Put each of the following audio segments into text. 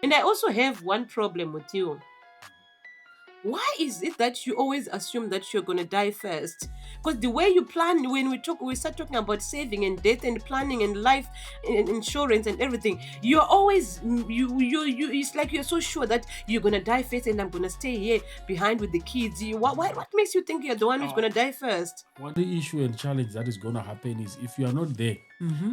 And I also have one problem with you. Why is it that you always assume that you're gonna die first? Because the way you plan, when we start talking about saving and death and planning and life and insurance and everything, you're always you. It's like you're so sure that you're gonna die first, and I'm gonna stay here behind with the kids. What makes you think you're the one who's gonna die first? One issue and challenge that is going to happen is if you are not there,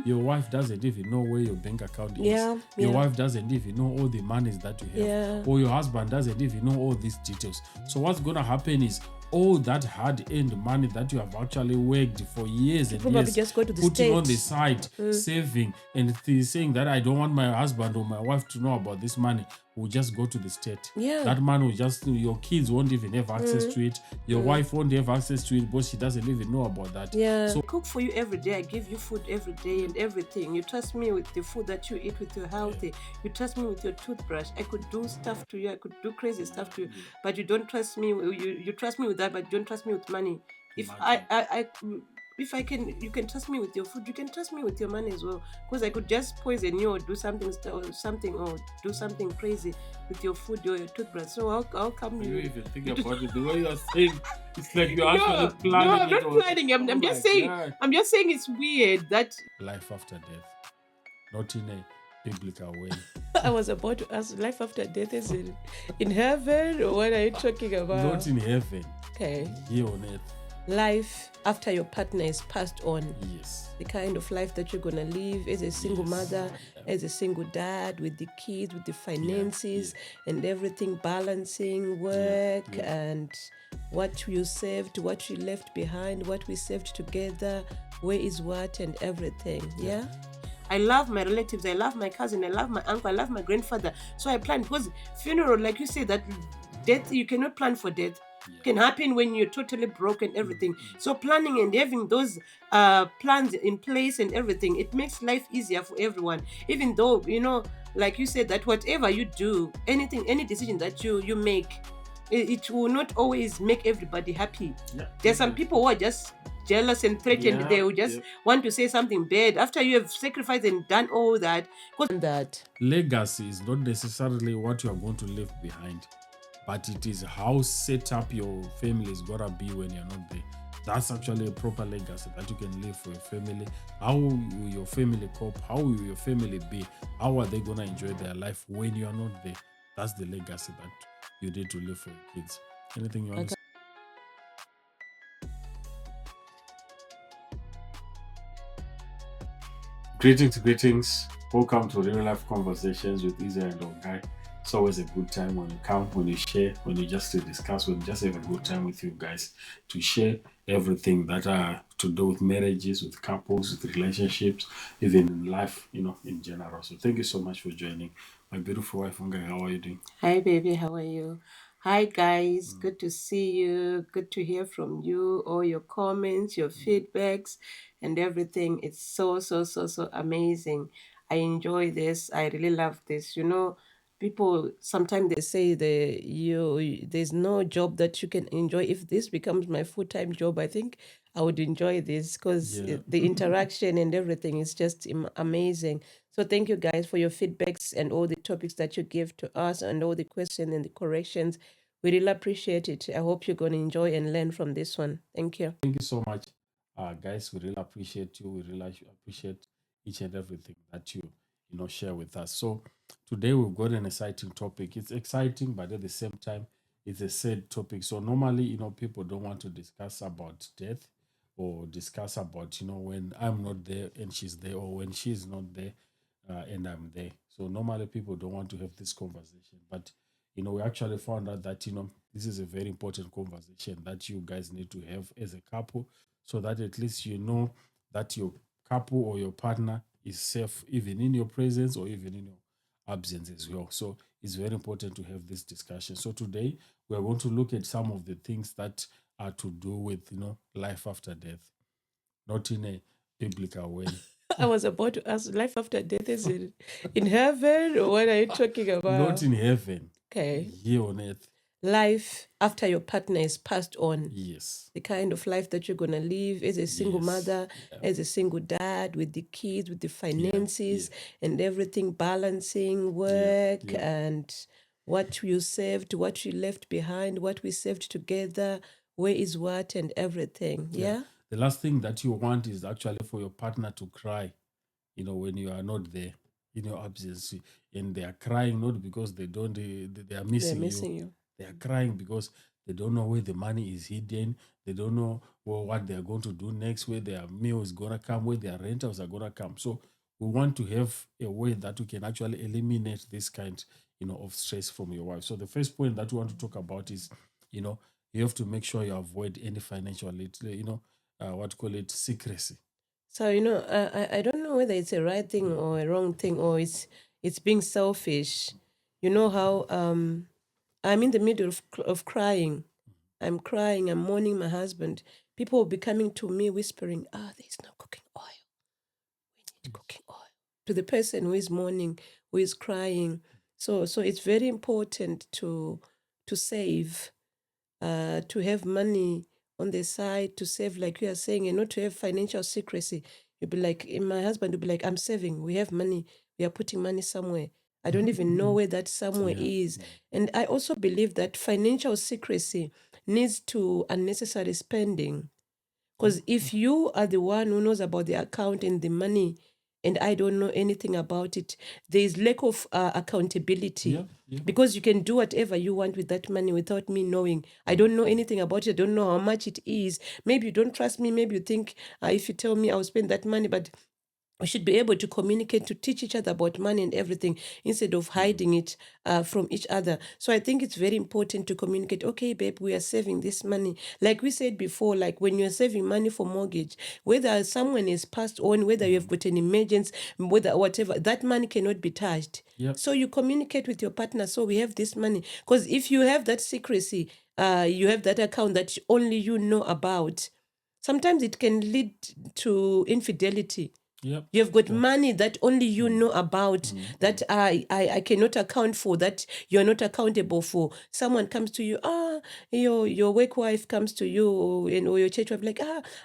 your wife doesn't even know where your bank account is. Your wife doesn't even know all the monies that you have. Or your husband doesn't even know all these details. So what's going to happen is all that hard-earned money that you have actually worked for years and years, just go to the putting on the side, saving, and saying that I don't want my husband or my wife to know about this money, will just go to the state. That money will just, your kids won't even have access to it. Your wife won't have access to it, but she doesn't even know about that. So I cook for you every day. I give you food every day and everything. You trust me with the food that you eat, with your healthy. You trust me with your toothbrush. I could do stuff to you. I could do crazy stuff to you, but you don't trust me. You trust me with that, but you don't trust me with money. If I can, you can trust me with your food. You can trust me with your money as well, because I could just poison you or do something or do something crazy with your food or your toothbrush. So how come you even think about it? The way you're saying, it's like you're actually planning. No, I'm not planning. I'm just saying. God. I'm just saying it's weird that life after death, not in a biblical way. I was about to ask, life after death is in heaven, or what are you talking about? Not in heaven. Okay. Here on earth. Life after your partner is passed on. Yes. The kind of life that you're gonna live as a single mother, as a single dad, with the kids, with the finances and everything, balancing work and what you saved, what you left behind, what we saved together, where is what, and everything. Yeah. I love my relatives, I love my cousin, I love my uncle, I love my grandfather. So I plan, because funeral, like you say, that death, you cannot plan for death. Can happen when you're totally broke and everything. So planning and having those plans in place and everything, it makes life easier for everyone. Even though, like you said, that whatever you do, any decision that you make, it will not always make everybody happy. There's some people who are just jealous and threatened. They will just want to say something bad after you have sacrificed and done all that. That legacy is not necessarily what you are going to leave behind, but it is how set up your family is gonna be when you're not there. That's actually a proper legacy that you can leave for your family. How will your family cope? How will your family be? How are they gonna enjoy their life when you are not there? That's the legacy that you need to leave for your kids. Anything you want to say? Greetings. Welcome to Real Life Conversations with Isa and Ongai. It's always a good time when you come, when you share, when you just discuss, when you just have a good time with you guys to share everything that are to do with marriages, with couples, with relationships, even in life, in general. So thank you so much for joining. My beautiful wife, Ongai, how are you doing? Hi, baby. How are you? Hi, guys. Good to see you. Good to hear from you. All your comments, your feedbacks, and everything. It's so amazing. I enjoy this. I really love this. People sometimes they say there's no job that you can enjoy. If this becomes my full-time job, I think I would enjoy this, because the interaction and everything is just amazing. So thank you guys for your feedbacks and all the topics that you give to us and all the questions and the corrections. We really appreciate it. I hope you're going to enjoy and learn from this one. Thank you. Thank you so much, guys. We really appreciate you. We really appreciate each and everything that you share with us. So today we've got an exciting topic. It's exciting, but at the same time, it's a sad topic. So normally, people don't want to discuss about death or discuss about, when I'm not there and she's there, or when she's not there and I'm there. So normally people don't want to have this conversation. But, we actually found out that, this is a very important conversation that you guys need to have as a couple, so that at least you know that your couple or your partner is safe even in your presence or even in your absence as well. So it's very important to have this discussion. So today we are going to look at some of the things that are to do with life after death, not in a biblical way. I was about to ask, life after death is in heaven, or what are you talking about? Not in heaven. Okay. Here on earth. life after your partner is passed on. Yes. The kind of life that you're going to live as a single Yes. mother, Yeah. as a single dad, with the kids, with the finances Yeah. and everything, balancing work Yeah. and what you saved, what you left behind, what we saved together, where is what, and everything. Yeah. The last thing that you want is actually for your partner to cry, when you are not there in your absence. And they are crying not because they don't, they are They're missing missing you. you. They are crying because they don't know where the money is hidden. They don't know what they are going to do next, where their meal is going to come, where their rentals are going to come. So we want to have a way that we can actually eliminate this kind, of stress from your wife. So the first point that we want to talk about is, you have to make sure you avoid any financial, what call it, secrecy. So I don't know whether it's a right thing or a wrong thing, or it's being selfish. You know how I'm in the middle of crying. I'm crying. I'm mourning my husband. People will be coming to me whispering, there's no cooking oil. We need cooking oil. To the person who is mourning, who is crying. So it's very important to save, to have money on the side, to save, like you are saying, and not to have financial secrecy. You'll be like, my husband will be like, I'm saving. We have money. We are putting money somewhere. I don't even know where that somewhere is. And I also believe that financial secrecy needs to unnecessary spending. Because if you are the one who knows about the account and the money, and I don't know anything about it, there is lack of accountability. Because you can do whatever you want with that money without me knowing. I don't know anything about it. I don't know how much it is. Maybe you don't trust me. Maybe you think if you tell me I'll spend that money, but we should be able to communicate, to teach each other about money and everything instead of hiding it from each other. So I think it's very important to communicate, okay, babe, we are saving this money. Like we said before, like when you're saving money for mortgage, whether someone is passed on, whether you have got an emergency, whether whatever, that money cannot be touched. So you communicate with your partner, so we have this money. Because if you have that secrecy, you have that account that only you know about, sometimes it can lead to infidelity. You've got money that only you know about, that I cannot account for, that you're not accountable for. Someone comes to you, your work wife comes to you, or your church wife, like,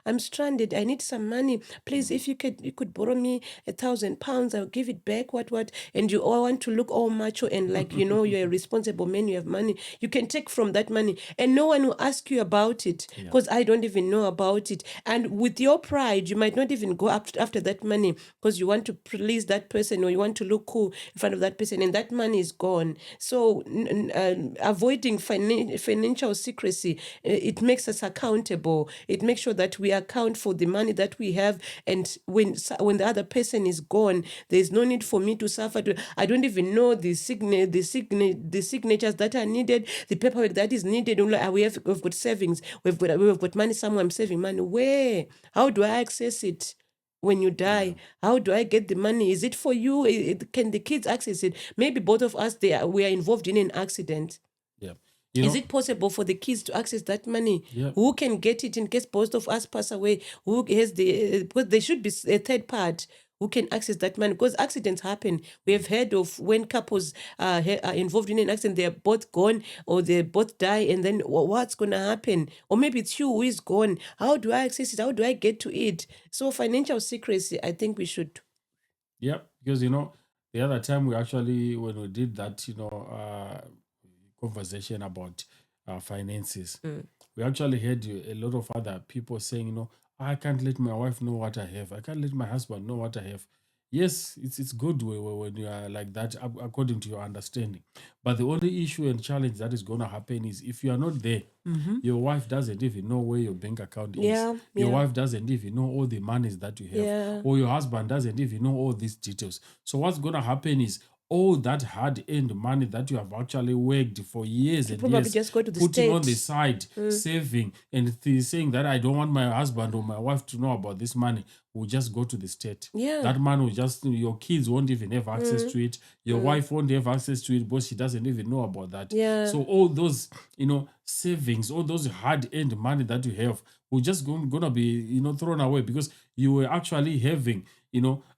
I'm stranded, I need some money. Please, if you could borrow me £1,000, I'll give it back, what. And you all want to look all macho and like, you're a responsible man, you have money. You can take from that money and no one will ask you about it, because I don't even know about it. And with your pride, you might not even go after that money because you want to please that person, or you want to look cool in front of that person, and that money is gone. So avoiding financial secrecy, it makes us accountable. It makes sure that we account for the money that we have, and when the other person is gone, there's no need for me to suffer. I don't even know the signatures that are needed, the paperwork that is needed. We've got savings, we've got money somewhere. I'm saving money. Where? How do I access it? When you die, how do I get the money? Is it for you? Can the kids access it? Maybe both of us, we are involved in an accident. Is it possible for the kids to access that money? Who can get it in case both of us pass away? Who has because there should be a third part who can access that money, because accidents happen. We have heard of when couples are involved in an accident, they're both gone or they both die, and then what's going to happen? Or maybe it's you who is gone. How do I access it? How do I get to it? So financial secrecy, I think we should. Because the other time when we did that conversation about finances, we actually had a lot of other people saying, I can't let my wife know what I have. I can't let my husband know what I have. Yes, it's good when you are like that, according to your understanding. But the only issue and challenge that is going to happen is if you are not there, your wife doesn't even know where your bank account is. Your wife doesn't even know all the monies that you have. Or your husband doesn't even know all these details. So what's going to happen is all that hard-earned money that you have actually worked for years and probably years, just go to the putting on the States. side, saving, and saying that I don't want my husband or my wife to know about this money, will just go to the state. That money will just, your kids won't even have access to it. Your wife won't have access to it, but she doesn't even know about that. So all those, savings, all those hard-earned money that you have will just gonna be, thrown away, because you were actually having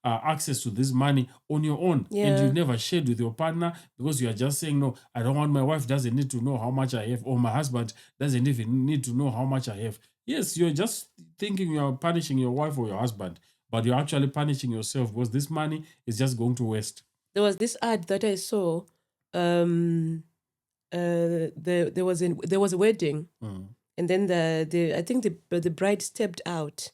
access to this money on your own, and you never shared with your partner because you are just saying, no, I don't want, my wife doesn't need to know how much I have, or my husband doesn't even need to know how much I have. Yes, you're just thinking you're punishing your wife or your husband, but you're actually punishing yourself because this money is just going to waste. There was this ad that I saw. There was a wedding, and then I think the bride stepped out,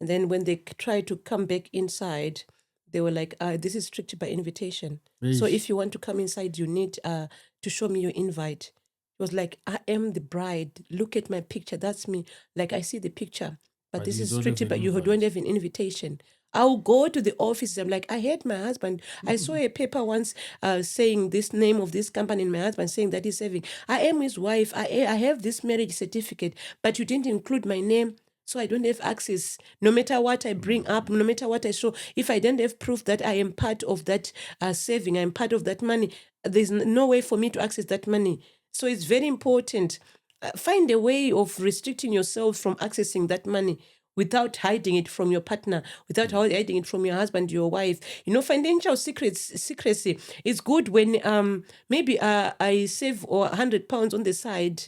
and then when they tried to come back inside, they were like, "This is strictly by invitation. So if you want to come inside, you need to show me your invite." It was like, "I am the bride. Look at my picture. That's me. Like, I see the picture, but this is strictly, but you don't have an invitation." I'll go to the office. I'm like, I had my husband. I saw a paper once saying this name of this company, and my husband saying that he's saving. I am his wife. I have this marriage certificate, but you didn't include my name. So I don't have access. No matter what I bring up, no matter what I show, if I don't have proof that I am part of that saving, I'm part of that money, there's no way for me to access that money. So it's very important. Find a way of restricting yourself from accessing that money without hiding it from your partner, without hiding it from your husband, your wife. Financial secrecy is good when maybe I save £100 on the side.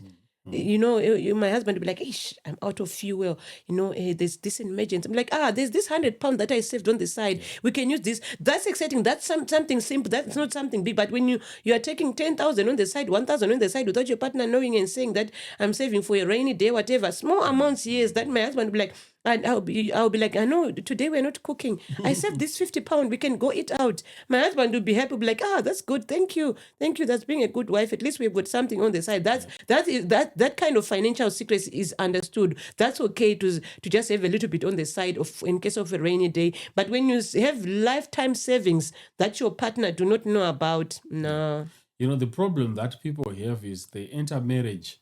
My husband will be like, "Ish, I'm out of fuel. There's this emergency." I'm like, there's this £100 that I saved on the side. We can use this. That's exciting. That's something simple. That's not something big. But when you are taking 10,000 on the side, 1,000 on the side, without your partner knowing and saying that I'm saving for a rainy day, whatever, small amounts, yes, that my husband will be like, and I'll be like, "I know today we're not cooking. I saved this £50. We can go eat out." My husband will be happy, will be like, "That's good. Thank you. That's being a good wife. At least we've got something on the side." That kind of financial secrecy is understood. That's okay to just have a little bit on the side in case of a rainy day. But when you have lifetime savings that your partner do not know about, no. The problem that people have is they enter marriage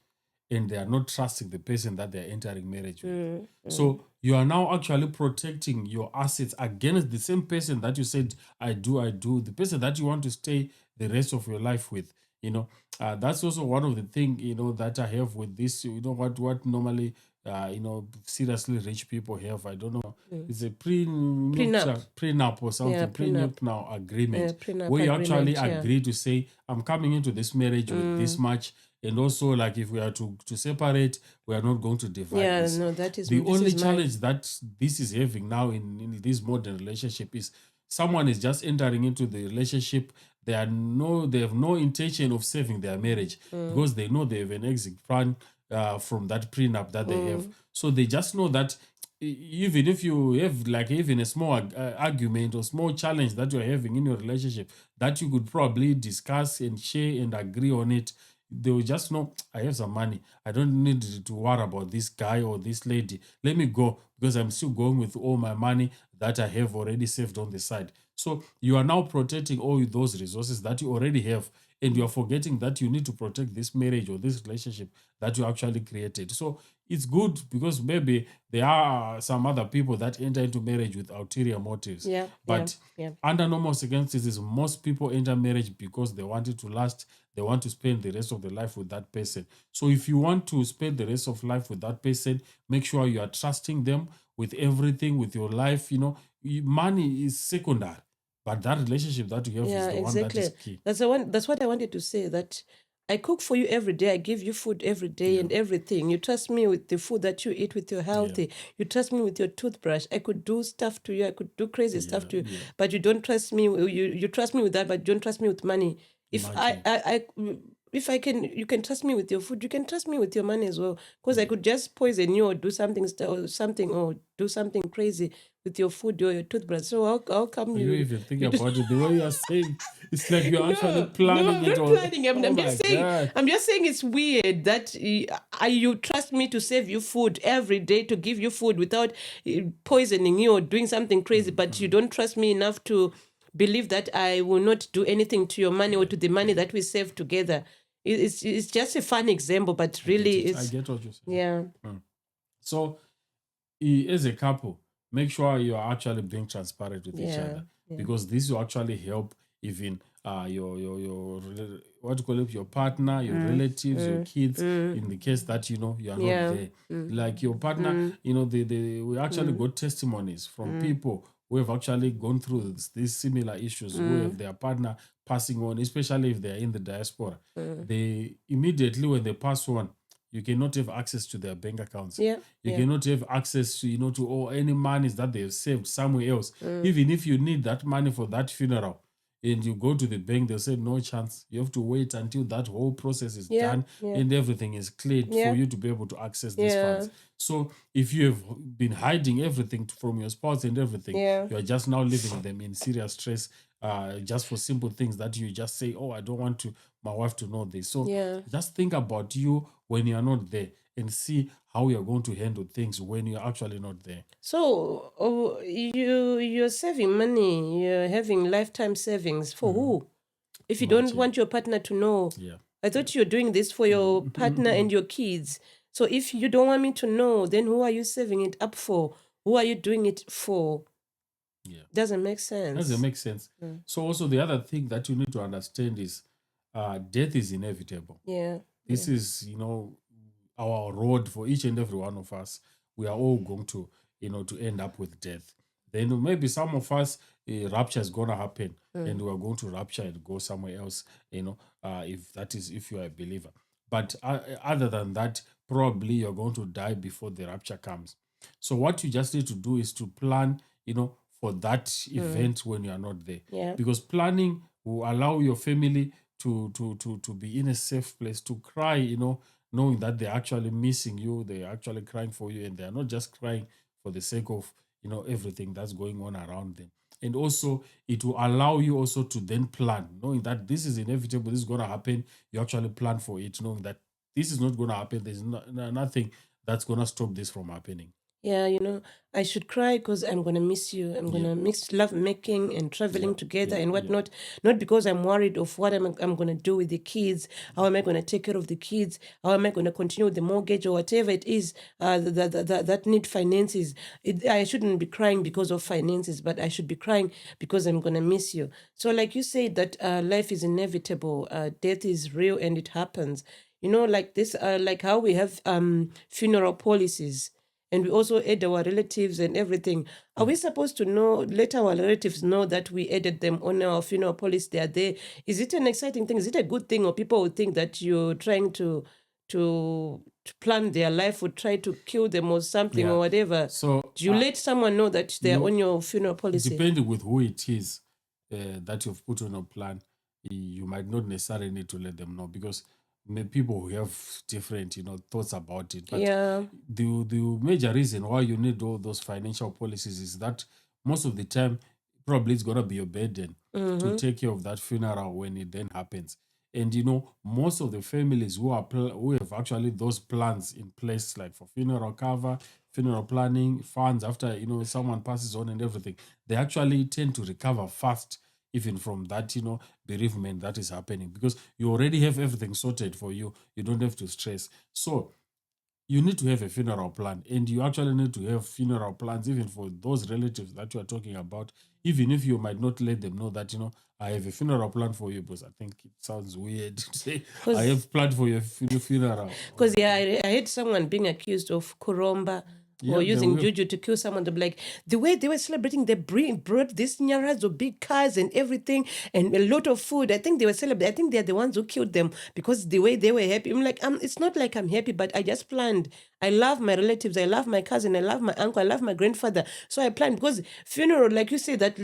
and they are not trusting the person that they're entering marriage with. So you are now actually protecting your assets against the same person that you said, I do, the person that you want to stay the rest of your life with. That's also one of the things, that I have with this, what normally, seriously rich people have. I don't know. It's a prenup or something, prenuptial agreement, where you actually agree to say, I'm coming into this marriage with this much. And also, like, if we are to separate, we are not going to divide this. That is the only challenge that this is having now in this modern relationship is someone is just entering into the relationship. They have no intention of saving their marriage because they know they have an exit plan from that prenup that they have. So they just know that even if you have like even a small argument or small challenge that you're having in your relationship that you could probably discuss and share and agree on it, they will just know, I have some money. I don't need to worry about this guy or this lady. Let me go because I'm still going with all my money that I have already saved on the side. So you are now protecting all those resources that you already have, and you are forgetting that you need to protect this marriage or this relationship that you actually created. So it's good because maybe there are some other people that enter into marriage with ulterior motives. But under normal circumstances, most people enter marriage because they want it to last. They want to spend the rest of their life with that person. So if you want to spend the rest of life with that person, make sure you are trusting them with everything, with your life. Money is secondary, but that relationship that you have is the one that is key. That's what I wanted to say, that I cook for you every day. I give you food every day and everything. You trust me with the food that you eat, with your healthy. You trust me with your toothbrush. I could do stuff to you. I could do crazy stuff to you. But you don't trust me. You trust me with that, but you don't trust me with money. If you can trust me with your food, you can trust me with your money as well. Because I could just poison you or do something or do something crazy with your food or your toothbrush. So how come you even think about it? The way you are saying, it's like you're actually planning it. No, I'm not planning. I'm just saying it's weird that you trust me to save you food every day, to give you food without poisoning you or doing something crazy, but you don't trust me enough to believe that I will not do anything to your money or to the money that we save together. It's just a fun example, but really I get what you're saying. Yeah. So as a couple, make sure you are actually being transparent with each other, because this will actually help even your what you call it, your partner, your relatives, your kids, in the case that you are not there. Like your partner, we actually got testimonies from people who have actually gone through these similar issues, who have their partner passing on, especially if they are in the diaspora. They immediately, when they pass on, you cannot have access to their bank accounts. Yeah. You Yeah. cannot have access to, to all any monies that they've saved somewhere else. Even if you need that money for that funeral and you go to the bank, they'll say no chance. You have to wait until that whole process is Yeah. done Yeah. and everything is cleared Yeah. for you to be able to access these Yeah. funds. So if you have been hiding everything from your spouse and everything, Yeah. you are just now leaving them in serious stress, just for simple things that you just say, oh, I don't want my wife to know this. So Yeah. just think about you when you are not there and see how you're going to handle things when you're actually not there. So you're saving money, you're having lifetime savings for who? If you don't Imagine. want your partner to know. Yeah. I thought you're doing this for your partner and your kids. So if you don't want me to know, then who are you saving it up for? Who are you doing it for? Yeah. Doesn't make sense. Doesn't make sense. So also the other thing that you need to understand is death is inevitable. Yeah. This is, our road for each and every one of us. We are all going to, to end up with death. Then maybe some of us, rapture is going to happen and we are going to rapture and go somewhere else, if you are a believer. But other than that, probably you're going to die before the rapture comes. So what you just need to do is to plan, for that event when you are not there. Yeah. Because planning will allow your family to be in a safe place, to cry, knowing that they're actually missing you, they're actually crying for you, and they're not just crying for the sake of, everything that's going on around them. And also, it will allow you also to then plan, knowing that this is inevitable, this is going to happen. You actually plan for it, knowing that this is not going to happen. There's nothing that's going to stop this from happening. Yeah, I should cry because I'm going to miss you. I'm going to mix love making and traveling together and whatnot. Not because I'm worried of what I'm going to do with the kids. How am I going to take care of the kids? How am I going to continue with the mortgage or whatever it is that need finances? I shouldn't be crying because of finances, but I should be crying because I'm going to miss you. So like you said that life is inevitable. Death is real and it happens. Like this, like how we have funeral policies. And we also aid our relatives and everything. Are we supposed to let our relatives know that we aided them on our funeral policy? They are there. Is it an exciting thing? Is it a good thing? Or people would think that you're trying to plan their life or try to kill them or something or whatever? So do you let someone know that they're on your funeral policy? Depending with who it is that you've put on a plan, you might not necessarily need to let them know, because people who have different, thoughts about it. But the major reason why you need all those financial policies is that most of the time, probably it's going to be your burden to take care of that funeral when it then happens. And most of the families who have actually those plans in place, like for funeral cover, funeral planning, funds after someone passes on and everything, they actually tend to recover fast, even from that bereavement that is happening, because you already have everything sorted for you. You don't have to stress. So you need to have a funeral plan, and you actually need to have funeral plans even for those relatives that you are talking about, even if you might not let them know that I have a funeral plan for you, because I think it sounds weird to say I have planned for your funeral. Because I heard someone being accused of kuromba or using juju to kill someone. They'll be like, the way they were celebrating, they brought these nyaras or big cars and everything and a lot of food. I think they were celebrating. I think they're the ones who killed them because the way they were happy. I'm like, it's not like I'm happy, but I just planned. I love my relatives. I love my cousin. I love my uncle. I love my grandfather. So I planned, because funeral, like you say, that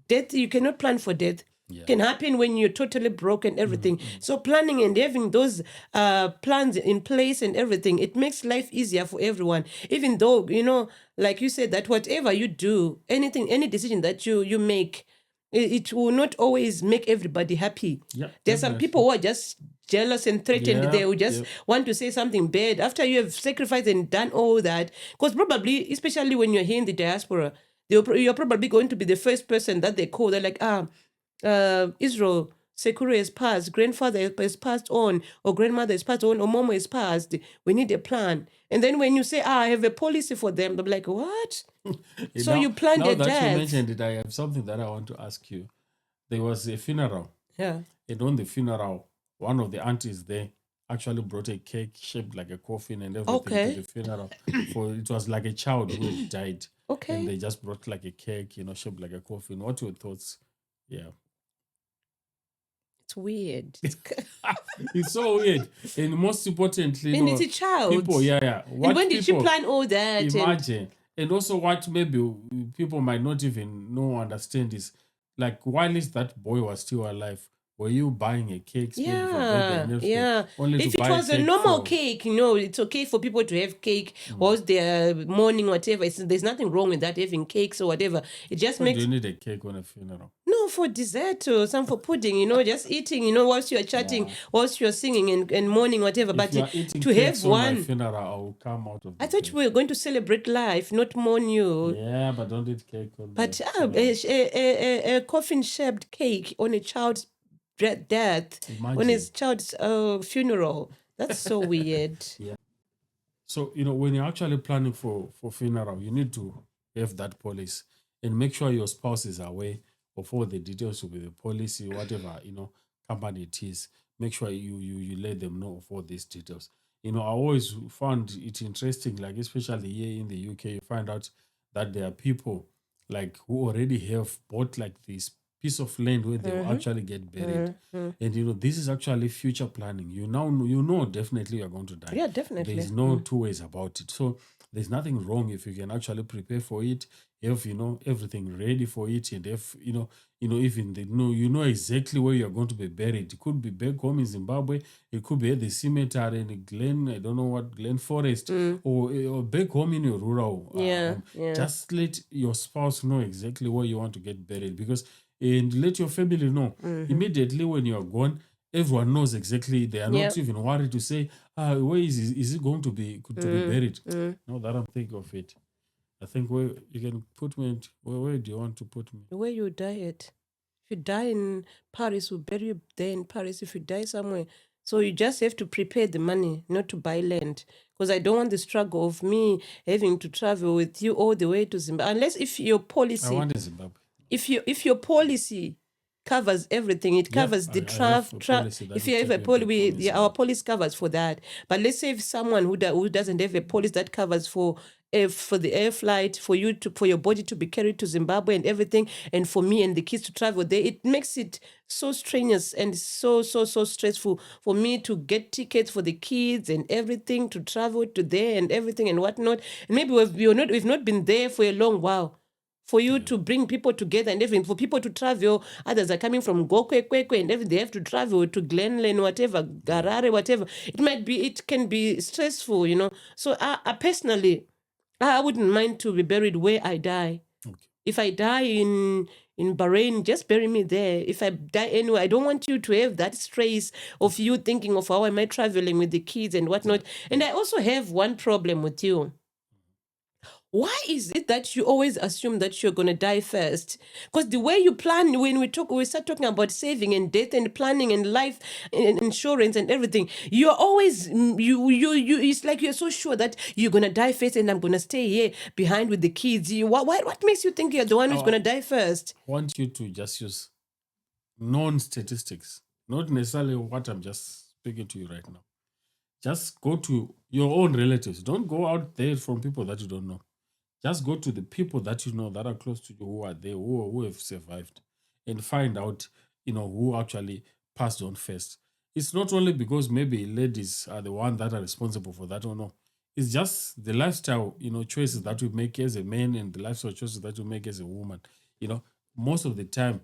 death, you cannot plan for death. Can happen when you're totally broke and everything. So planning and having those plans in place and everything, it makes life easier for everyone. Even though, like you said, that whatever you do, any decision that you make, it will not always make everybody happy. There's some people who are just jealous and threatened. They will just want to say something bad after you have sacrificed and done all that. Because probably, especially when you're here in the diaspora, you're probably going to be the first person that they call. They're like, Israel, secrecy has passed, grandfather has passed on, or grandmother has passed on, or mom has passed. We need a plan. And then when you say, I have a policy for them, they'll be like, what? So you planned their death. Now that you mentioned it, I have something that I want to ask you. There was a funeral. Yeah. And on the funeral, one of the aunties there actually brought a cake shaped like a coffin and everything to the funeral. It was like a child who had died. Okay. And they just brought like a cake, shaped like a coffin. What are your thoughts? Yeah. It's weird. It's so weird. And most importantly, And it's a child. people, yeah. And when did she plan all that? Imagine. And also what maybe people might not even know, understand is, like, while that boy was still alive, were you buying a cake maybe for birthday and everything? Yeah. Only If to it buy was a cake normal for... cake, it's okay for people to have cake whilst they're mourning, whatever. There's nothing wrong with that, having cakes or whatever. It just Why makes... do you need a cake on a funeral? No, for dessert or some for pudding, just eating, whilst you're chatting, whilst you're singing and mourning, whatever. If But you are eating to cakes have on my one... funeral, I will come out of the I thought cake. we were going to celebrate life, not mourn you. Yeah, but don't eat cake on But my funeral. a coffin-shaped cake on a child's death, on Imagine. his child's funeral. That's so weird. Yeah. So, when you're actually planning for funeral, you need to have that policy and make sure your spouse is aware of all the details with the policy, whatever, company it is. Make sure you let them know of all these details. I always found it interesting, like especially here in the UK, you find out that there are people like who already have bought like this piece of land where they will actually get buried. And this is actually future planning. You know definitely you're going to die. Yeah, definitely. There's no two ways about it. So there's nothing wrong if you can actually prepare for it, have everything ready for it, and have even you know exactly where you're going to be buried. It could be back home in Zimbabwe, it could be at the cemetery in Glen, I don't know what, Glen Forest, or back home in your rural home. Just let your spouse know exactly where you want to get buried, and let your family know immediately when you are gone. Everyone knows exactly. They are not even worried to say, where is it going to be buried? Now that I'm thinking of it, I think where you can put me, where do you want to put me? Where you die at. If you die in Paris, we'll bury you there in Paris. If you die somewhere. So you just have to prepare the money, not to buy land. Because I don't want the struggle of me having to travel with you all the way to Zimbabwe. Unless if your policy... I want in Zimbabwe. If your policy covers everything, it covers the if you have a policy, our policy covers for that. But let's say if someone who doesn't have a policy that covers for the air flight, for your body to be carried to Zimbabwe and everything, and for me and the kids to travel there, it makes it so strenuous and so stressful for me to get tickets for the kids and everything, to travel to there and everything and whatnot. And maybe we've not been there for a long while. For you to bring people together and everything, for people to travel, others are coming from Gokwekwe and everything, they have to travel to Glenlane, whatever, Garare, whatever. It can be stressful, So I personally, I wouldn't mind to be buried where I die. Okay. If I die in Bahrain, just bury me there. If I die anywhere, I don't want you to have that stress of you thinking of how am I traveling with the kids and whatnot. And I also have one problem with you. Why is it that you always assume that you're going to die first? Because the way you plan, when we start talking about saving and death and planning and life and insurance and everything, you're always, it's like you're so sure that you're going to die first and I'm going to stay here behind with the kids. What makes you think you're the one who's going to die first? I want you to just use known statistics, not necessarily what I'm just speaking to you right now. Just go to your own relatives. Don't go out there from people that you don't know. Just go to the people that you know that are close to you, who are there, who have survived, and find out, who actually passed on first. It's not only because maybe ladies are the ones that are responsible for that or no. It's just the lifestyle, choices that we make as a man and the lifestyle choices that we make as a woman. Most of the time,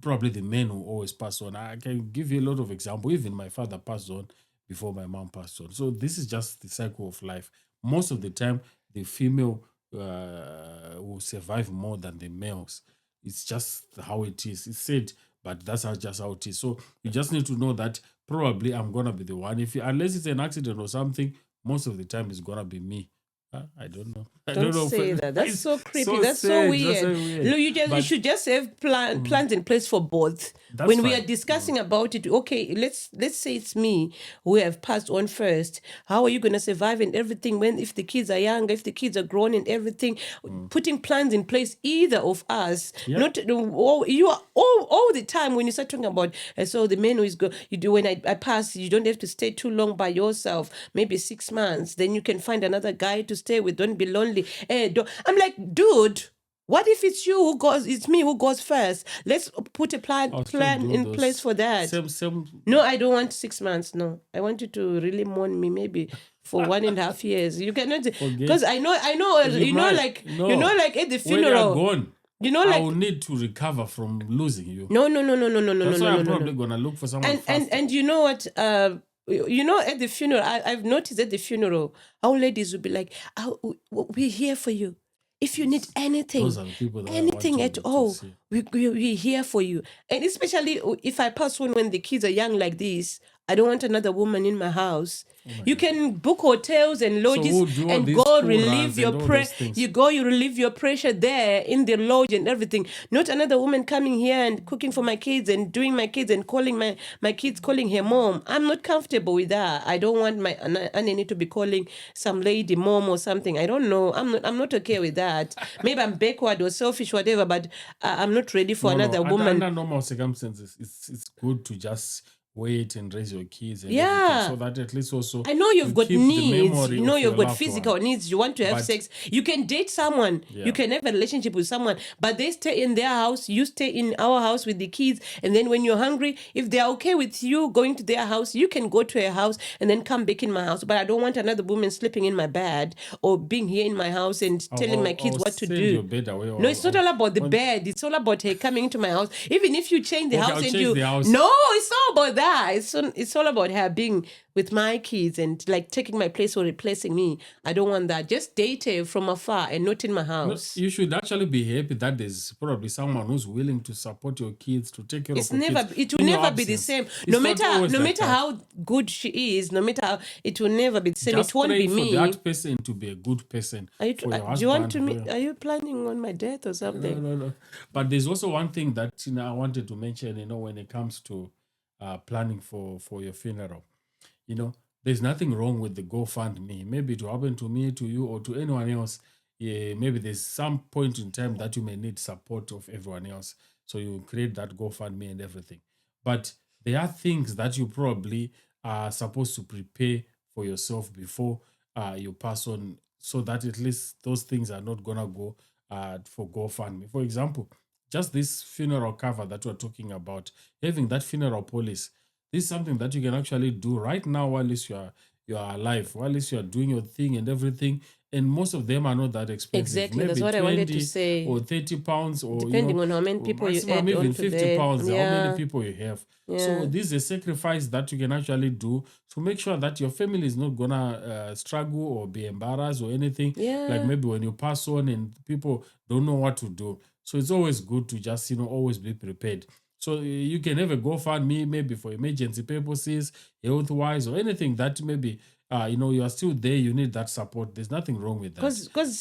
probably the men who always pass on. I can give you a lot of examples. Even my father passed on before my mom passed on. So this is just the cycle of life. Most of the time, the female will survive more than the males. It's just how it is. It's said, but that's just how it is. So you just need to know that probably I'm gonna be the one. Unless it's an accident or something, most of the time it's gonna be me. I don't know. Don't say that. That's so creepy. That's so weird. No, you should just have plans in place for both. When we are discussing about it, okay, let's say it's me who have passed on first. How are you going to survive and everything if the kids are younger, if the kids are grown and everything? Putting plans in place, either of us. Yep. Not you are all the time when you start talking about. So the man who is when I pass, you don't have to stay too long by yourself. Maybe 6 months. Then you can find another guy to stay with. Don't be lonely. I'm like, dude, what if it's you who goes? It's me who goes first. Let's put a plan in place for that. No, I don't want 6 months. No, I want you to really mourn me maybe for 1.5 years. You cannot, because I know, like at the funeral. When you're gone, I will need to recover from losing you. No. That's why I'm probably gonna look for someone faster. And you know what? At the funeral, I've noticed at the funeral, our ladies will be like, "We're here for you. If you need anything, Those are the people that anything I at want all, to see. we're here for you." And especially if I pass on when the kids are young like this, I don't want another woman in my house. You can book hotels and lodges and go relieve your you relieve your pressure there in the lodge and everything. Not another woman coming here and cooking for my kids and doing my kids and calling my kids calling her mom. I'm not comfortable with that. I don't want my Anani to be calling some lady mom or something. I don't know. I'm not okay with that. Maybe I'm backward or selfish, whatever, but I'm not ready for another woman. Under normal circumstances, it's good to just wait and raise your kids and everything, so that at least also I know you've got needs. You know you've got physical needs. You want to have sex. You can date someone. You can have a relationship with someone, but they stay in their house. You stay in our house with the kids. And then when you're hungry, if they're okay with you going to their house, you can go to a house and then come back in my house. But I don't want another woman sleeping in my bed or being here in my house and telling my kids what to do. Your bed away, no, it's not all about the bed. It's all about her coming into my house. Even if you change the house no, it's all about that. It's all about her being with my kids and like taking my place or replacing me. I don't want that. Just date her from afar and not in my house. No, you should actually be happy that there's probably someone who's willing to support your kids, to take care of your kids. It will never be the same. No matter how good she is, no matter how, it will never be the same. Just it won't be me. For that person to be a good person. Are you planning on my death or something? No. But there's also one thing that I wanted to mention, when it comes to planning for your funeral. There's nothing wrong with the GoFundMe. Maybe it will happen to me, to you, or to anyone else. Yeah, maybe there's some point in time that you may need support of everyone else. So you create that GoFundMe and everything. But there are things that you probably are supposed to prepare for yourself before you pass on, so that at least those things are not gonna go for GoFundMe. For example, just this funeral cover that we're talking about, having that funeral policy, this is something that you can actually do right now while you are alive, while you are doing your thing and everything. And most of them are not that expensive. Exactly, maybe that's what I wanted to say. Or £30, or depending on how many people you add even onto £50, how Yeah. many people you have. Yeah. So this is a sacrifice that you can actually do to make sure that your family is not gonna struggle or be embarrassed or anything. Yeah. Like maybe when you pass on and people don't know what to do. So it's always good to just always be prepared. So you can have a GoFundMe maybe for emergency purposes, health-wise, or anything that maybe you are still there, you need that support. There's nothing wrong with that. Because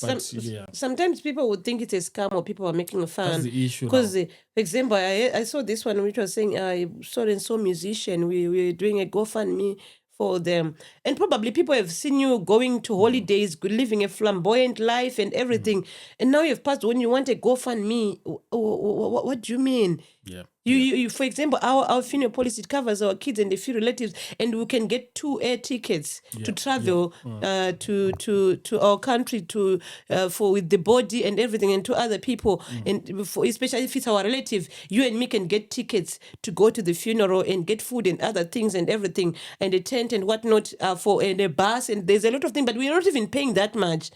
sometimes people would think it's a scam or people are making fun. That's the issue. Because, for example, I saw this one which was saying, so-and-so musician, we're doing a GoFundMe for them. And probably people have seen you going to holidays, living a flamboyant life and everything. And now you've passed, when you want a GoFundMe, what do you mean? Yeah. You for example, our funeral policy, it covers our kids and a few relatives, and we can get 2 air tickets to travel to our country for with the body and everything, and to other people, and especially if it's our relative, you and me can get tickets to go to the funeral and get food and other things and everything, and a tent and whatnot for and a bus, and there's a lot of things, but we're not even paying that much.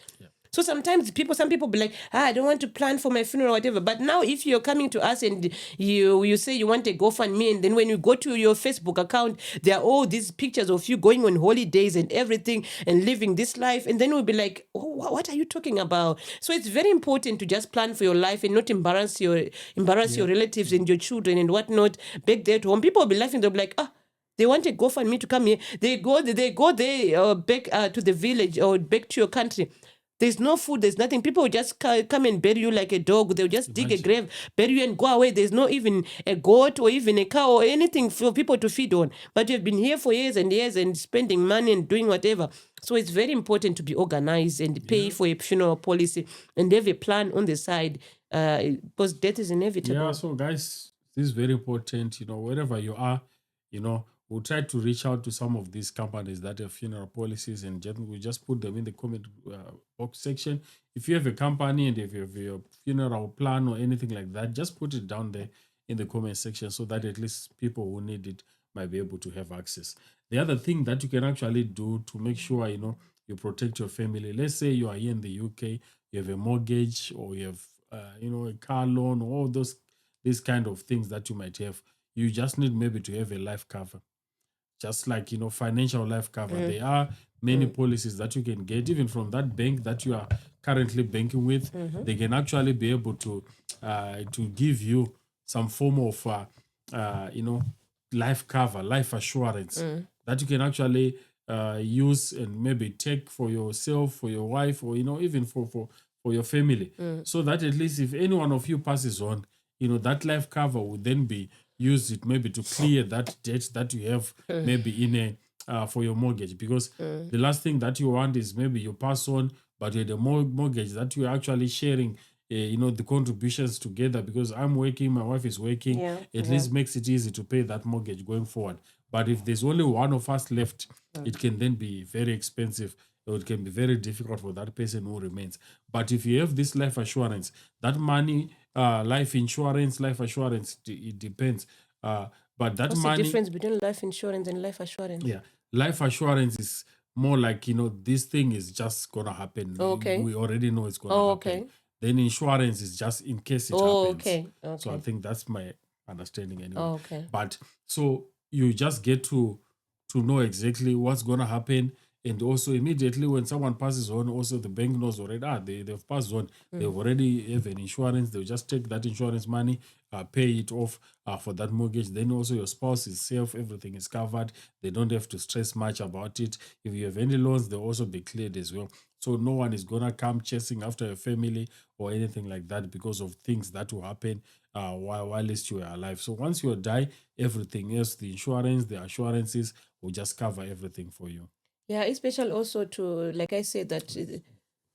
So sometimes some people be like, I don't want to plan for my funeral or whatever. But now if you're coming to us and you say you want a GoFundMe, and then when you go to your Facebook account, there are all these pictures of you going on holidays and everything and living this life. And then we'll be like, what are you talking about? So it's very important to just plan for your life and not embarrass your relatives and your children and whatnot back there at home. People will be laughing. They'll be like, they want a GoFundMe to come here. They go there back to the village or back to your country. There's no food, there's nothing. People will just come and bury you like a dog. They'll just dig a grave, bury you and go away. There's no even a goat or even a cow or anything for people to feed on. But you've been here for years and years and spending money and doing whatever. So it's very important to be organized and pay for a funeral policy and have a plan on the side because death is inevitable. Yeah, so guys, this is very important. Wherever you are, we'll try to reach out to some of these companies that have funeral policies, and we just put them in the comment box section. If you have a company and if you have your funeral plan or anything like that, just put it down there in the comment section so that at least people who need it might be able to have access. The other thing that you can actually do to make sure you protect your family. Let's say you are here in the UK, you have a mortgage, or you have a car loan, or all these kind of things that you might have. You just need maybe to have a life cover, just like financial life cover. There are many policies that you can get even from that bank that you are currently banking with. They can actually be able to give you some form of life cover, life assurance that you can actually use and maybe take for yourself, for your wife, or even for your family, so that at least if any one of you passes on, that life cover would then be used it maybe to clear that debt that you have maybe in a for your mortgage, because the last thing that you want is maybe you pass on, but you had a mortgage that you are actually sharing the contributions together, because I'm working, my wife is working. At least makes it easy to pay that mortgage going forward. But if there's only one of us left, it can then be very expensive, or it can be very difficult for that person who remains. But if you have this life assurance, that money, life insurance, life assurance, it depends. But that What's money, the difference between life insurance and life assurance? yeah, life assurance is more like this thing is just gonna happen. Okay. We already know it's gonna happen. Okay. Then insurance is just in case it happens. Okay. So I Okay. think that's my understanding anyway. Okay. But so you just get to know exactly what's gonna happen. And also immediately when someone passes on, also the bank knows already, they've passed on. They've already have an insurance. They'll just take that insurance money, pay it off for that mortgage. Then also your spouse is safe. Everything is covered. They don't have to stress much about it. If you have any loans, they'll also be cleared as well. So no one is going to come chasing after your family or anything like that because of things that will happen while you are alive. So once you die, everything else, the insurance, the assurances will just cover everything for you. Yeah, it's special also to, like I said, that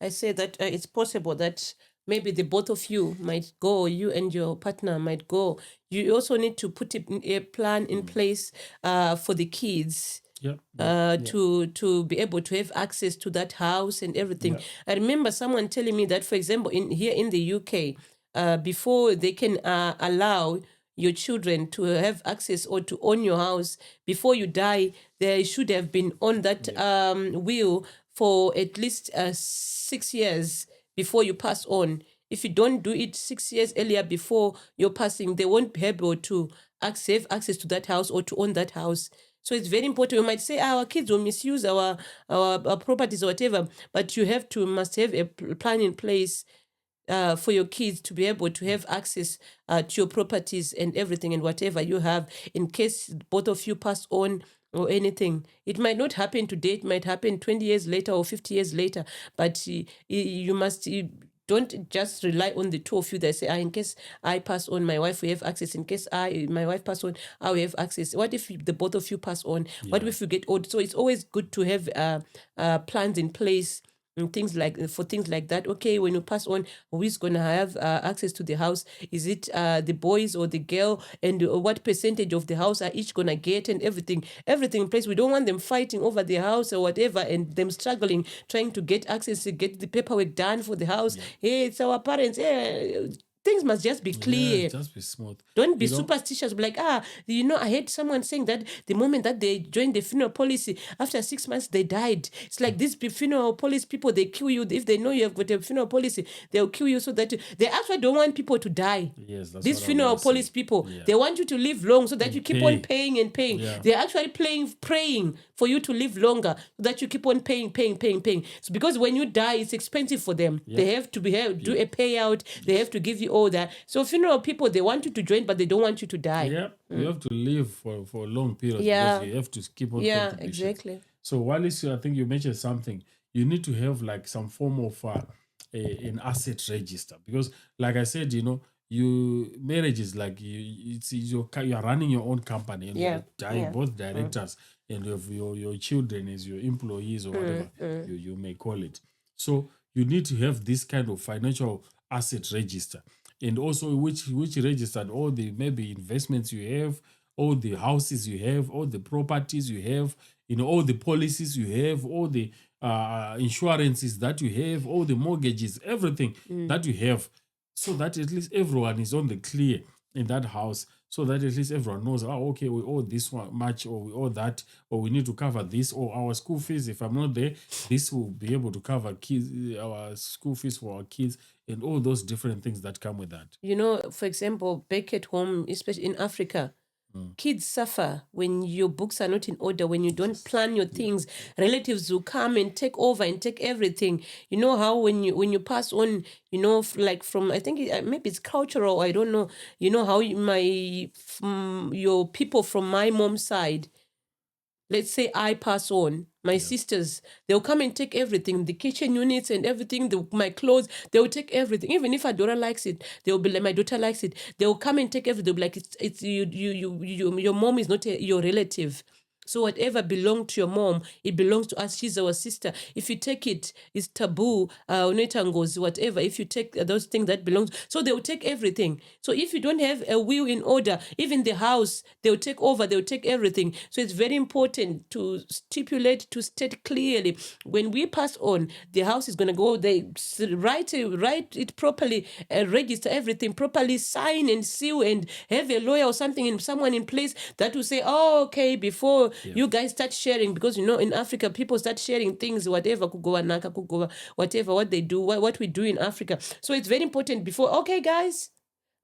it's possible that maybe the both of you might go, you and your partner might go. You also need to put a plan in place for the kids. To be able to have access to that house and everything. I remember someone telling me that, for example, here in the UK, before they can allow your children to have access or to own your house, before you die, they should have been on that will for at least 6 years before you pass on. If you don't do it 6 years earlier before you're passing, they won't be able to have access to that house or to own that house. So it's very important. We might say our kids will misuse our properties or whatever, but you must have a plan in place for your kids to be able to have access to your properties and everything and whatever you have, in case both of you pass on or anything. It might not happen today, it might happen 20 years later or 50 years later, but you must... don't just rely on the two of you that say, in case I pass on, my wife will have access. In case my wife pass on, I will have access. What if the both of you pass on? What if you get old? So it's always good to have plans in place and things like that. Okay, when you pass on, who's gonna have access to the house? Is it the boys or the girl? And what percentage of the house are each gonna get? And everything in place. We don't want them fighting over the house or whatever, and them struggling trying to get access to get the paperwork done for the house. Hey, it's our parents. Hey, things must just be clear. Yeah, just be smooth. Don't be superstitious. Be like, I heard someone saying that the moment that they joined the funeral policy, after 6 months, they died. It's like these funeral policy people, they kill you. If they know you have got a funeral policy, they'll kill you so that they actually don't want people to die. Yes, that's these what funeral policy people, they want you to live long so that you keep on paying and paying. They're actually praying for you to live longer so that you keep on paying. It's because when you die, it's expensive for them. They have to do a payout. They have to give you all that. So funeral people, they want you to join, but they don't want you to die. Yeah, you have to live for a long period because you have to keep on contributions. Exactly. So Wallace, I think you mentioned something. You need to have like some form of an asset register, because like I said, marriage is like you are running your own company, and you're both directors, and you have your children as your employees or whatever you may call it. So you need to have this kind of financial asset register, and also which registered all the maybe investments you have, all the houses you have, all the properties you have, all the policies you have, all the insurances that you have, all the mortgages, everything that you have, so that at least everyone is on the clear in that house, so that at least everyone knows, okay, we owe this one much, or we owe that, or we need to cover this, or our school fees, if I'm not there, this will be able to cover kids, our school fees for our kids, and all those different things that come with that. For example, back at home, especially in Africa, kids suffer when your books are not in order, when you don't plan your things. Relatives will come and take over and take everything. You know how when you pass on, like from, I think maybe it's cultural, I don't know. You know how your people from my mom's side, let's say I pass on, my sisters, they'll come and take everything, the kitchen units and everything, my clothes, they'll take everything. Even if a daughter likes it, they'll be like, my daughter likes it, they'll come and take everything. They'll be like, it's your mom is not your relative. So whatever belonged to your mom, it belongs to us. She's our sister. If you take it, it's taboo, whatever. If you take those things that belongs, so they will take everything. So if you don't have a will in order, even the house, they'll take over, they'll take everything. So it's very important to stipulate, to state clearly, when we pass on, the house is going to go, they write it properly, register everything properly, sign and seal, and have a lawyer or something, and someone in place that will say, okay, before you guys start sharing, because in Africa, people start sharing things, whatever, whatever, what they do, what we do in Africa. So it's very important okay, guys,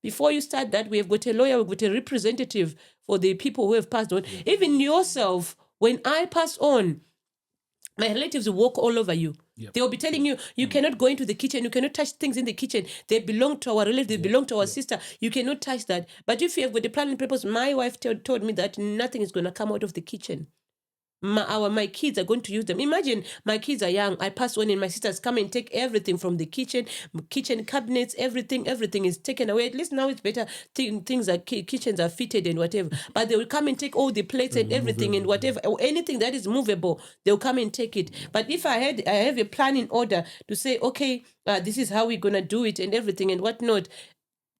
before you start that, we have got a lawyer, we've got a representative for the people who have passed on. Even yourself, when I pass on, my relatives will walk all over you. They will be telling you, you cannot go into the kitchen, you cannot touch things in the kitchen. They belong to our relative, they belong to our sister. You cannot touch that. But if you have got the plan and purpose, my wife told me that nothing is going to come out of the kitchen. My kids are going to use them. Imagine my kids are young, I pass on and my sisters come and take everything from the kitchen cabinets, everything is taken away. At least now it's better. Things are kitchens are fitted and whatever, but they will come and take all the plates and everything and whatever, or anything that is movable, they'll come and take it. But if I have a plan in order to say, okay, this is how we're gonna do it and everything and whatnot,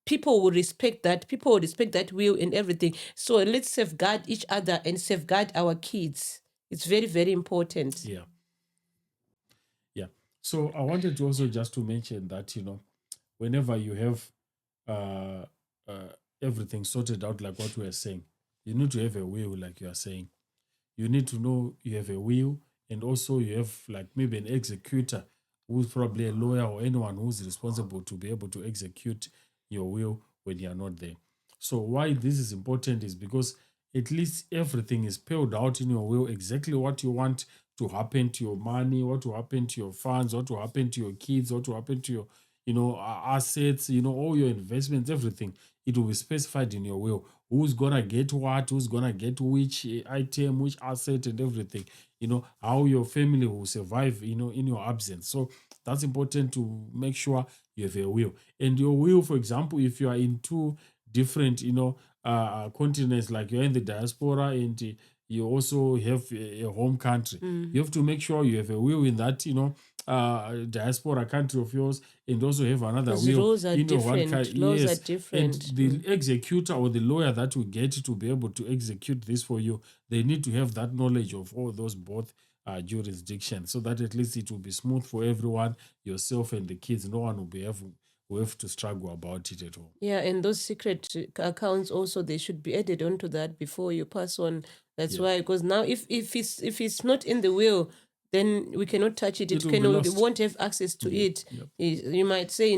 people will respect that. People will respect that will and everything. So let's safeguard each other and safeguard our kids. It's very, very important. Yeah. So I wanted to also just to mention that, whenever you have everything sorted out, like what we are saying, you need to have a will, like you are saying. You need to know you have a will, and also you have like maybe an executor who's probably a lawyer or anyone who's responsible to be able to execute your will when you're not there. So why this is important is because at least everything is spelled out in your will, exactly what you want to happen to your money, what will happen to your funds, what will happen to your kids, what will happen to your assets, all your investments, everything. It will be specified in your will. Who's gonna get what, who's gonna get which item, which asset, and everything. How your family will survive, in your absence. So that's important to make sure you have a will. And your will, for example, if you are in two different, continents, like you're in the diaspora and you also have a home country, you have to make sure you have a will in that, diaspora country of yours, and also have another will. Rules are different. Laws are different. And the executor or the lawyer that will get to be able to execute this for you, they need to have that knowledge of all those both jurisdictions, so that at least it will be smooth for everyone, yourself and the kids. No one will have to struggle about it at all. Yeah, and those secret accounts also, they should be added onto that before you pass on. That's why, because now if it's not in the will, then we cannot touch it. We won't have access to it. You might say,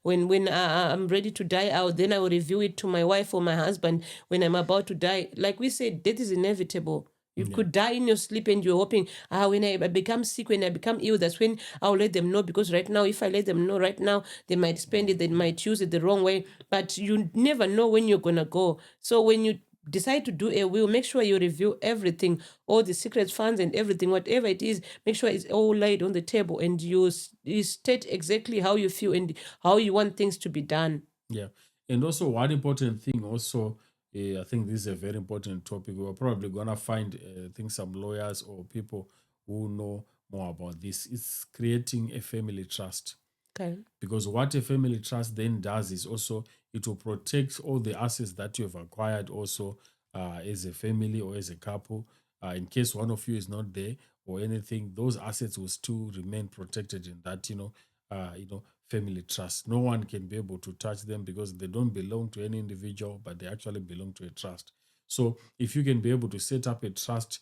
when I'm ready to die out, then I will reveal it to my wife or my husband when I'm about to die. Like we said, death is inevitable. You could die in your sleep and you're hoping, when I become sick, when I become ill, that's when I'll let them know. Because right now, if I let them know right now, they might spend it, they might use it the wrong way. But you never know when you're going to go. So when you decide to do a will, make sure you review everything, all the secret funds and everything, whatever it is, make sure it's all laid on the table and you state exactly how you feel and how you want things to be done. Yeah. And also one important thing also, I think this is a very important topic. We're probably going to find, some lawyers or people who know more about this. It's creating a family trust. Okay. Because what a family trust then does is also it will protect all the assets that you have acquired also as a family or as a couple. In case one of you is not there or anything, those assets will still remain protected in that, family trust. No one can be able to touch them because they don't belong to any individual, but they actually belong to a trust. So if you can be able to set up a trust,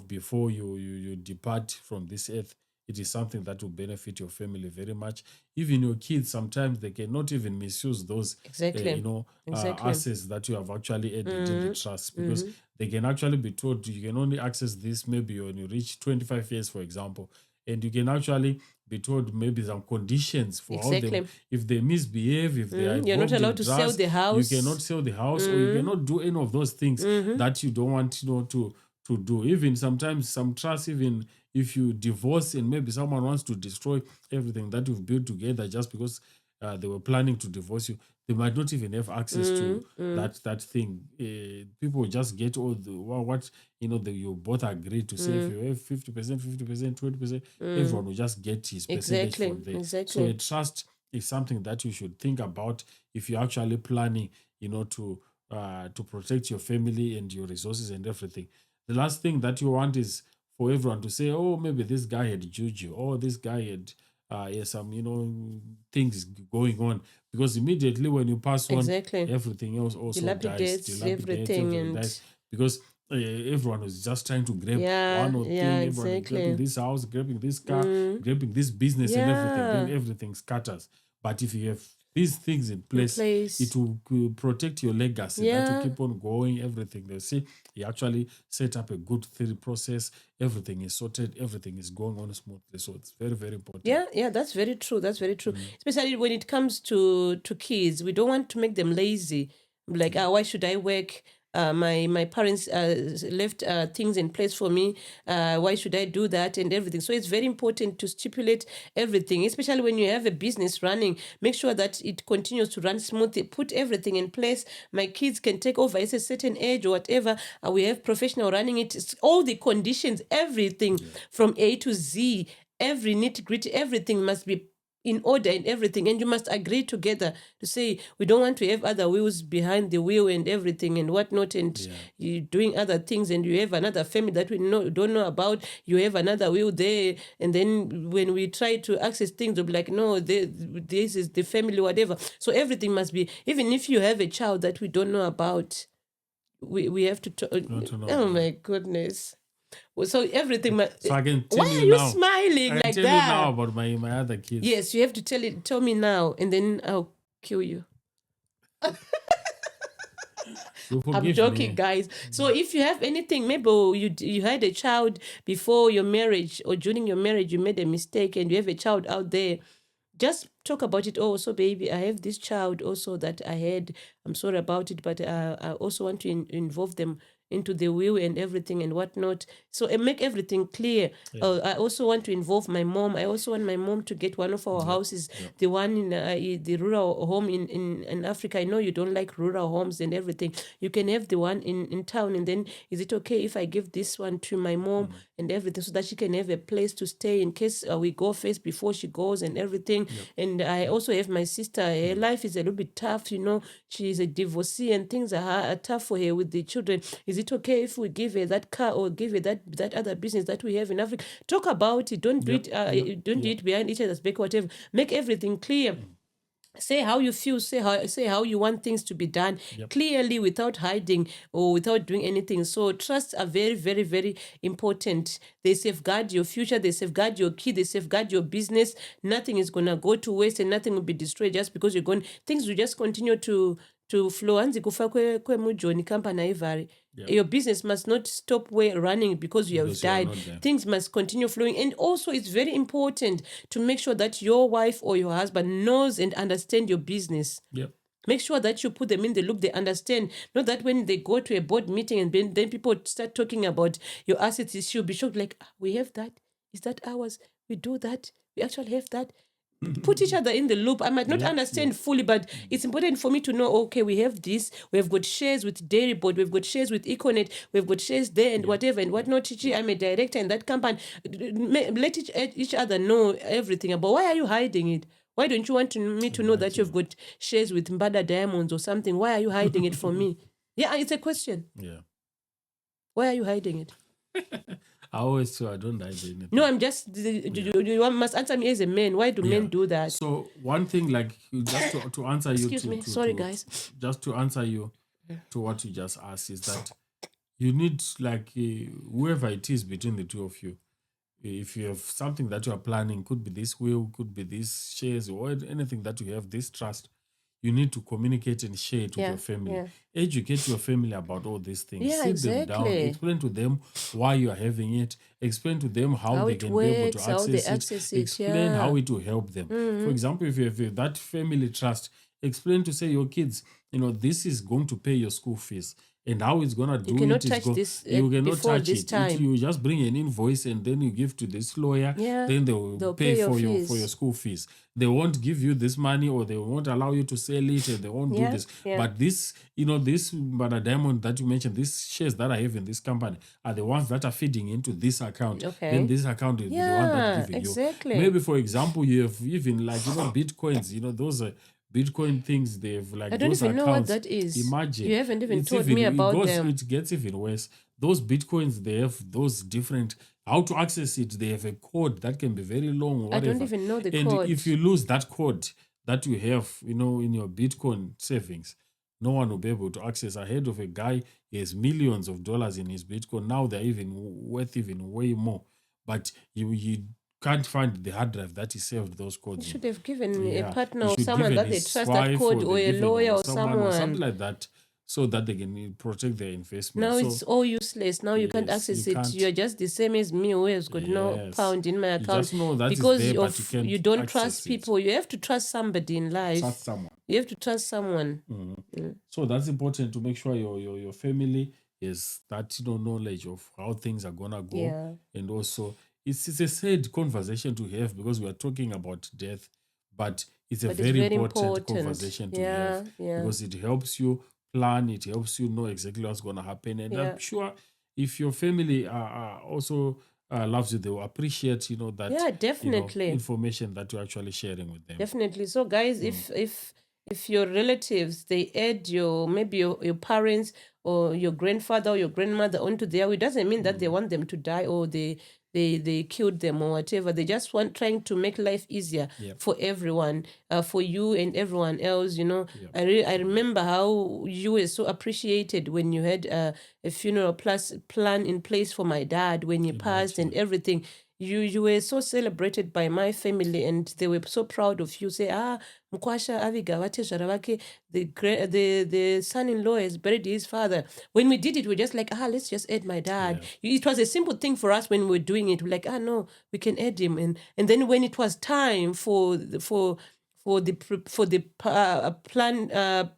before you depart from this earth, it is something that will benefit your family very much. Even your kids, sometimes they cannot even misuse those Exactly. assets that you have actually added in the trust, because they can actually be told you can only access this maybe when you reach 25 years, for example, and you can actually be told maybe some conditions for how them, Exactly. if they misbehave, if they are You're not involved in allowed to sell drugs, the house. you cannot sell the house, or you cannot do any of those things that you don't want to do. Even sometimes some trusts, even if you divorce and maybe someone wants to destroy everything that you've built together just because they were planning to divorce you, they might not even have access to that thing. People just get all the what you both agree to say. If you have 50%, 50%, 20%, everyone will just get his percentage Exactly. from there. Exactly. So a trust is something that you should think about if you're actually planning, to protect your family and your resources and everything. The last thing that you want is for everyone to say, oh, maybe this guy had juju, or this guy had some, things going on. Because immediately when you pass on, Exactly. everything else also Dilapidates dilapidates, everything everything and dies. Because everyone was just trying to grab one or yeah, thing, everyone is grabbing exactly. this house, grabbing this car, grabbing this business and everything, then Yeah. everything scatters. But if you have these things in In place, place. it will protect your legacy, that will Yeah. keep on going, everything. They say he actually set up a good theory process, everything is sorted, everything is going on smoothly. So it's very, very important. Yeah, that's very true. That's very true. Especially when it comes to kids, we don't want to make them lazy. Like, why should I work? My parents left things in place for me. Why should I do that and everything? So it's very important to stipulate everything, especially when you have a business running. Make sure that it continues to run smoothly. Put everything in place. My kids can take over at a certain age or whatever. We have professional running it. It's all the conditions, everything from A to Z. Every nitty-gritty, everything must be in order and everything, and you must agree together to say we don't want to have other wheels behind the wheel and everything and whatnot, and you doing other things, and you have another family that we don't know about. You have another wheel there, and then when we try to access things, they'll be like, no, this is the family, whatever. So everything must be, even if you have a child that we don't know about, we have to. Oh my goodness. So everything. So I can tell Why you are you now. smiling I can like tell that? you now about my other kids. Yes, you have to tell me now, and then I'll kill you. You I'm forgive joking, me. guys. So if you have anything, maybe you had a child before your marriage or during your marriage, you made a mistake, and you have a child out there, just talk about it. Oh, so baby, I have this child also that I had. I'm sorry about it, but I also want to involve them into the will and everything and whatnot. So make everything clear. I also want to involve my mom. I also want my mom to get one of our houses, the one in the rural home in Africa. I know you don't like rural homes and everything. You can have the one in town, and then is it okay if I give this one to my mom and everything, so that she can have a place to stay in case we go first before she goes and everything. And I also have my sister. Her life is a little bit tough, she's a divorcee and things are tough for her with the children. Is it okay if we give her that car or give her that other business that we have in Africa? Talk about it. Don't do it. Don't do it behind each other's back. Whatever. Make everything clear. Say how you feel. Say how you want things to be done clearly, without hiding or without doing anything. So trusts are very, very, very important. They safeguard your future. They safeguard your kid. They safeguard your business. Nothing is gonna go to waste and nothing will be destroyed just because you're going. Things will just continue to flow. Hanzi kufa kwemujoni company ivari. Your business must not stop running because you have died. Things must continue flowing. And also, it's very important to make sure that your wife or your husband knows and understands your business. Make sure that you put them in the loop. They understand. Not that when they go to a board meeting and then people start talking about your assets, she'll be shocked, like, we have that. Is that ours? We do that. We actually have that. Put each other in the loop. I might not understand fully, but it's important for me to know, okay, we have this. We've got shares with Dairy Board. We've got shares with Econet. We've got shares there and whatever and whatnot. Chichi, I'm a director in that company. Let each other know everything about. Why are you hiding it? Why don't you want me to know that you've got shares with Mbada Diamonds or something? Why are you hiding it from me? Yeah, it's a question. Why are you hiding it? I always say I don't hide anything. No, I'm just, you must answer me as a man. Why do men do that? So one thing, like, just to answer you, Excuse me. Sorry, guys. Just to answer you to what you just asked, is that you need, like, whoever it is between the two of you, if you have something that you are planning, could be this will, could be this shares, or anything that you have, this trust, you need to communicate and share it with your family. Educate your family about all these things. Sit them down, explain to them why you are having it, explain to them how they can be able to access it, explain how it will help them. For example, if you have that family trust, explain to say your kids, this is going to pay your school fees. And how it's gonna do you cannot it touch is this you cannot before touch this it. time. You just bring an invoice and then you give to this lawyer. Then they'll pay for your school fees. They won't give you this money, or they won't allow you to sell it, and they won't do this. But this, this Brother Diamond that you mentioned, these shares that I have in this company are the ones that are feeding into this account. Then this account is the one that's giving you. Maybe, for example, you have even, like, Bitcoins, those are Bitcoin things. They have, like, I don't those even accounts. know what that is. Imagine. You haven't even told me about them. It gets even worse. Those Bitcoins, they have those different, how to access it. They have a code that can be very long, or whatever. I don't even know the and code. If you lose that code that you have, in your Bitcoin savings, no one will be able to access. Ahead of a guy, he has millions of dollars in his Bitcoin. Now they're even worth even way more. But you can't find the hard drive that he saved those codes. You should have given a partner or someone that they trust that code, or a lawyer or someone. Something like that, so that they can protect their investment. Now it's all useless. Now you can't access it. You're just the same as me, who has got no pound in my account. Just know that because there, you don't trust people. You have to trust somebody in life. Trust someone. You have to trust someone. So that's important, to make sure your family has that knowledge of how things are gonna go. And also, it's a sad conversation to have, because we are talking about death, but it's a very important conversation to have, because it helps you plan, it helps you know exactly what's going to happen. And I'm sure if your family also loves you, they will appreciate, that definitely information that you're actually sharing with them. Definitely. So, guys, if your relatives, they add maybe your parents or your grandfather or your grandmother onto their will, it doesn't mean that they want them to die, or they killed them or whatever. They just trying to make life easier for everyone, for you and everyone else. I remember how you were so appreciated when you had a funeral plan in place for my dad when he passed and everything. You were so celebrated by my family, and they were so proud of you. Say, Mkwasha Aviga Wateshara wake, the son-in-law has buried his father. When we did it, we were just like, let's just add my dad. It was a simple thing for us when we were doing it. We're like, no, we can add him. And then when it was time for the plan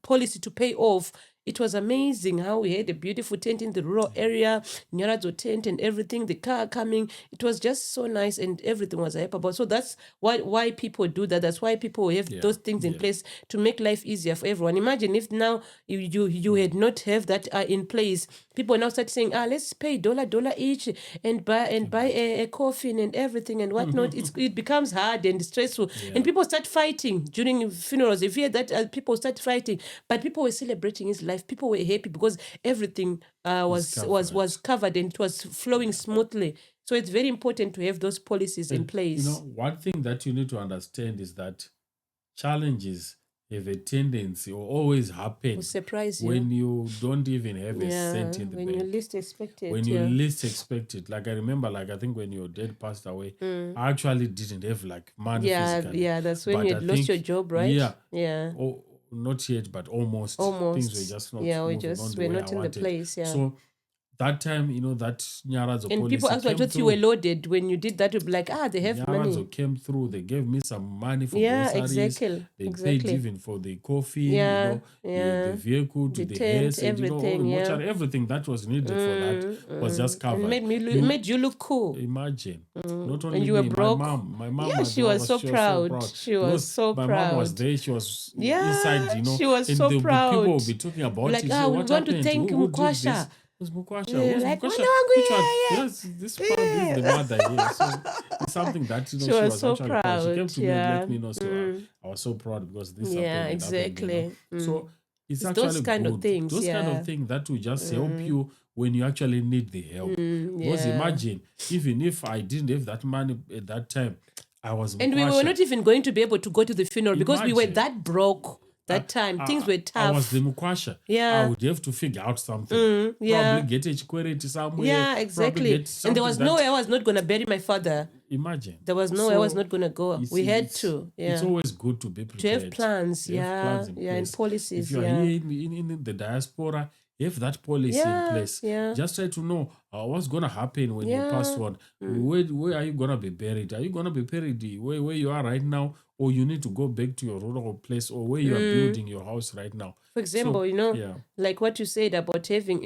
policy to pay off, it was amazing how we had a beautiful tent in the rural area, Nyaradzo tent and everything, the car coming. It was just so nice, and everything was hype about. So that's why people do that. That's why people have those things in place to make life easier for everyone. Imagine if now you had not have that in place. People now start saying, let's pay dollar each and buy a coffin and everything and whatnot. It becomes hard and stressful, and people start fighting during funerals. If you hear that, people start fighting, but people were celebrating his life. People were happy because everything was covered and it was flowing smoothly. So it's very important to have those policies in place. One thing that you need to understand is that challenges have a tendency, or always happen, will surprise you when you don't even have a cent in the bank. When you least expect it. When you least expect it. Like, I remember, I think when your dad passed away, I actually didn't have money physically. Yeah, that's when you had lost your job, right? Yeah. Oh, not yet, but almost. Things were just not we're not in the place. So that time, that Nyaradzo policy, and people actually thought you were loaded when you did that. You'd be like, they have money. Nyaradzo came through. They gave me some money for groceries. Exactly. They paid even for the coffee, the vehicle, to the tent, hair, everything, everything that was needed for that was just covered. And made you look cool. Imagine. Not only and you were broke. My mom. Yeah, she was so proud. She was so proud. My mom was there. She was inside. She was and so proud. People will be talking about it. We want to thank Mkwasha. Who's Mkwasha? Like, Which one? Yes, this part is the mother here. So it's something that she was so actually proud. Proud. She came to me and let me know. So I was so proud because this happened. Exactly. So It's It's those actually kind of good. things, Those kind yeah. of things that will just help you when you actually need the help. Because Yeah. imagine, even if I didn't have that money at that time, I was And we were mkwasha. not even going to be able to go to the funeral because we were Imagine. that broke that time. Things were I was tough. the mkwasha. I Yeah. would have to figure out something. Yeah. Probably get a chikweret somewhere. Yeah, Probably exactly. get And something there was no way I was not going to bury my father. Imagine. There was no way I was So not going to go. We had to. Yeah. It's always good to be To prepared. have plans, To have yeah, plans in yeah, and place. policies, If you are yeah. here in the diaspora, have that policy in place. Yeah. Just try to know what's going to happen when you Yeah. pass on. Where are you going to be buried? Are you going to be buried where you are right now? Or you need to go back to your rural place or where you are building your house right now? For example, yeah. like what you said about having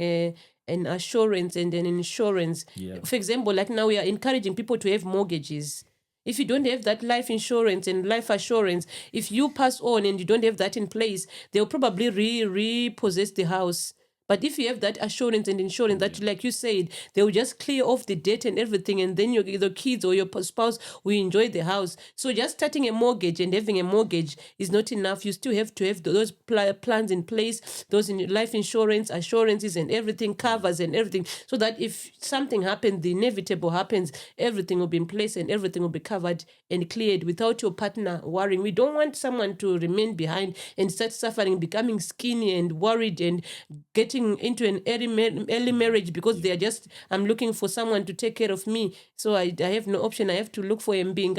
an assurance and an insurance. Yeah. For example, like now we are encouraging people to have mortgages. If you don't have that life insurance and life assurance, if you pass on and you don't have that in place, they'll probably repossess the house. But if you have that assurance and insurance, that, like you said, they will just clear off the debt and everything, and then the kids or your spouse will enjoy the house. So just starting a mortgage and having a mortgage is not enough. You still have to have those plans in place, those life insurance, assurances, and everything, covers and everything, so that if something happens, the inevitable happens, everything will be in place and everything will be covered and cleared without your partner worrying. We don't want someone to remain behind and start suffering, becoming skinny and worried and getting into an early marriage because they are just, I'm looking for someone to take care of me. So I have no option. I have to look for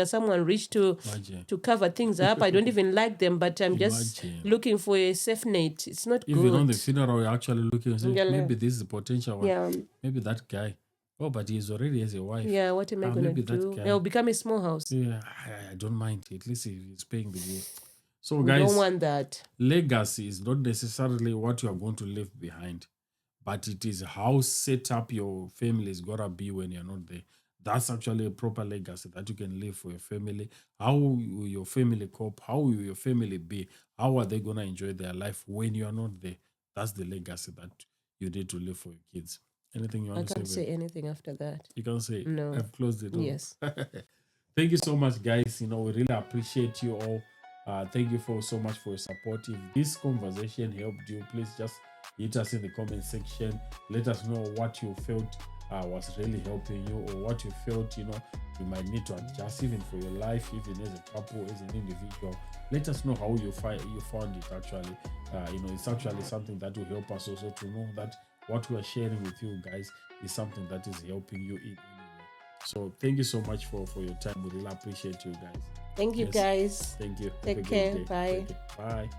someone rich to cover things up. I don't even like them, but I'm just looking for a safe net. It's not Even good. on the funeral, you're actually looking and saying, maybe this is the potential one. Yeah. Maybe that guy. Oh, but he's already has a wife. Yeah, what am I going to do? It'll become a small house. Yeah, I don't mind. At least he's paying the bill. So, We guys, don't want that. Legacy is not necessarily what you are going to leave behind, but it is how set up your family is going to be when you're not there. That's actually a proper legacy that you can leave for your family. How will your family cope? How will your family be? How are they going to enjoy their life when you are not there? That's the legacy that you need to leave for your kids. Anything you want to say? I can't say anything after that. You can't say? No. I've closed it all. Yes. Thank you so much, guys. We really appreciate you all. Thank you so much for your support. If this conversation helped you, please just hit us in the comment section. Let us know what you felt was really helping you, or what you felt you might need to adjust even for your life, even as a couple, as an individual. Let us know how you found it actually. It's actually something that will help us also to know that what we are sharing with you guys is something that is helping you in any way. So thank you so much for your time. We really appreciate you guys. Thank you, guys. Thank you. Take care. Bye. Bye.